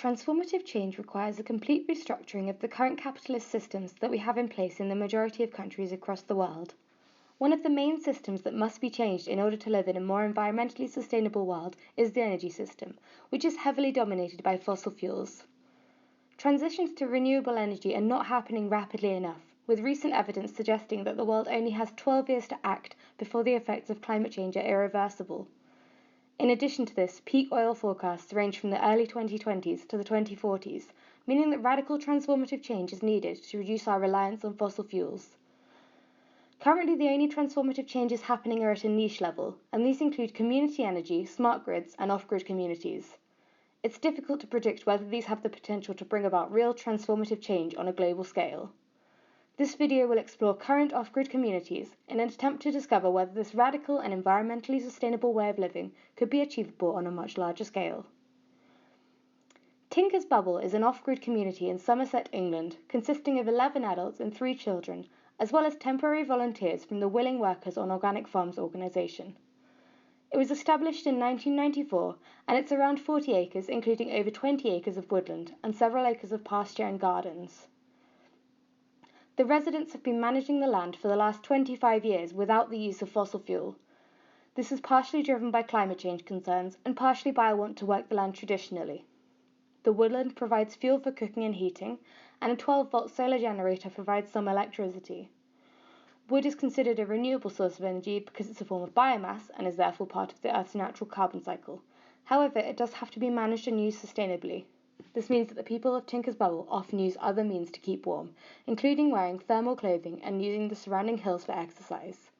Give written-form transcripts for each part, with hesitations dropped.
Transformative change requires a complete restructuring of the current capitalist systems that we have in place in the majority of countries across the world. One of the main systems that must be changed in order to live in a more environmentally sustainable world is the energy system, which is heavily dominated by fossil fuels. Transitions to renewable energy are not happening rapidly enough, with recent evidence suggesting that the world only has 12 years to act before the effects of climate change are irreversible. In addition to this, peak oil forecasts range from the early 2020s to the 2040s, meaning that radical transformative change is needed to reduce our reliance on fossil fuels. Currently, the only transformative changes happening are at a niche level, and these include community energy, smart grids, and off-grid communities. It's difficult to predict whether these have the potential to bring about real transformative change on a global scale. This video will explore current off-grid communities in an attempt to discover whether this radical and environmentally sustainable way of living could be achievable on a much larger scale. Tinker's Bubble is an off-grid community in Somerset, England, consisting of 11 adults and 3 children, as well as temporary volunteers from the Willing Workers on Organic Farms organisation. It was established in 1994, and it's around 40 acres, including over 20 acres of woodland and several acres of pasture and gardens. The residents have been managing the land for the last 25 years without the use of fossil fuel. This is partially driven by climate change concerns and partially by a want to work the land traditionally. The woodland provides fuel for cooking and heating, and a 12-volt solar generator provides some electricity. Wood is considered a renewable source of energy because it's a form of biomass and is therefore part of the Earth's natural carbon cycle. However, it does have to be managed and used sustainably. This means that the people of Tinker's Bubble often use other means to keep warm, including wearing thermal clothing and using the surrounding hills for exercise.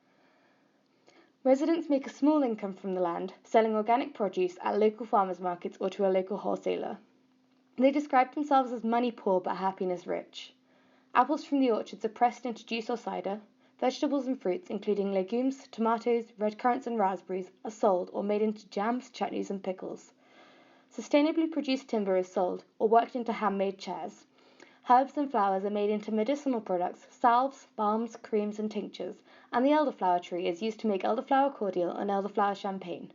Residents make a small income from the land, selling organic produce at local farmers' markets or to a local wholesaler. They describe themselves as money poor but happiness rich. Apples from the orchards are pressed into juice or cider. Vegetables and fruits, including legumes, tomatoes, red currants and raspberries, are sold or made into jams, chutneys and pickles. Sustainably produced timber is sold or worked into handmade chairs. Herbs and flowers are made into medicinal products, salves, balms, creams and tinctures, and the elderflower tree is used to make elderflower cordial and elderflower champagne.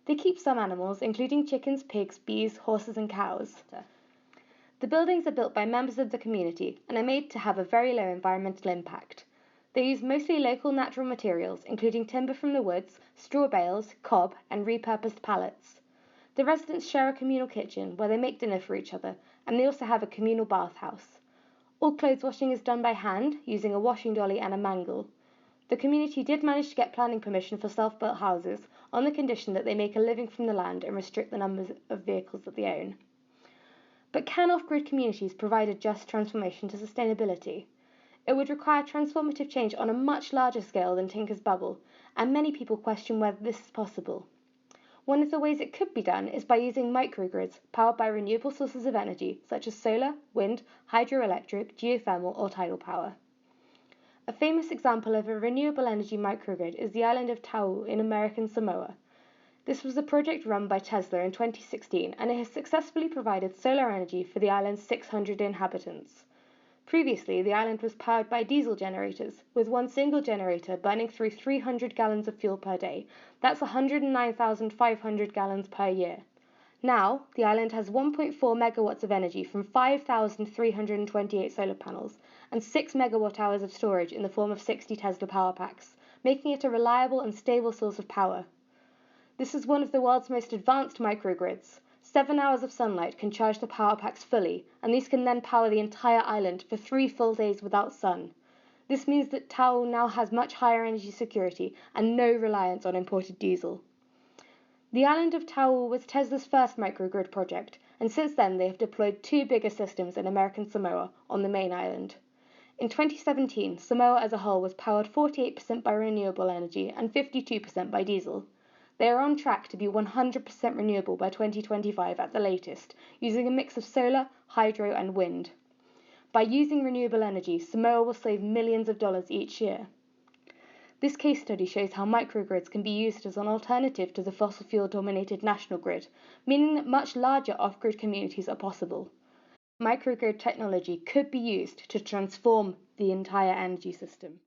They keep some animals, including chickens, pigs, bees, horses and cows. The buildings are built by members of the community and are made to have a very low environmental impact. They use mostly local natural materials, including timber from the woods, straw bales, cob, and repurposed pallets. The residents share a communal kitchen where they make dinner for each other, and they also have a communal bathhouse. All clothes washing is done by hand, using a washing dolly and a mangle. The community did manage to get planning permission for self-built houses, on the condition that they make a living from the land and restrict the numbers of vehicles that they own. But can off-grid communities provide a just transformation to sustainability? It would require transformative change on a much larger scale than Tinker's Bubble, and many people question whether this is possible. One of the ways it could be done is by using microgrids powered by renewable sources of energy, such as solar, wind, hydroelectric, geothermal, or tidal power. A famous example of a renewable energy microgrid is the island of Tau in American Samoa. This was a project run by Tesla in 2016, and it has successfully provided solar energy for the island's 600 inhabitants. Previously, the island was powered by diesel generators, with one single generator burning through 300 gallons of fuel per day. That's 109,500 gallons per year. Now, the island has 1.4 megawatts of energy from 5,328 solar panels and 6 megawatt hours of storage in the form of 60 Tesla power packs, making it a reliable and stable source of power. This is one of the world's most advanced microgrids. 7 hours of sunlight can charge the power packs fully, and these can then power the entire island for 3 full days without sun. This means that Tau now has much higher energy security and no reliance on imported diesel. The island of Tau was Tesla's first microgrid project, and since then they have deployed 2 bigger systems in American Samoa on the main island. In 2017, Samoa as a whole was powered 48% by renewable energy and 52% by diesel. They are on track to be 100% renewable by 2025 at the latest, using a mix of solar, hydro and wind. By using renewable energy, Samoa will save millions of dollars each year. This case study shows how microgrids can be used as an alternative to the fossil fuel-dominated national grid, meaning that much larger off-grid communities are possible. Microgrid technology could be used to transform the entire energy system.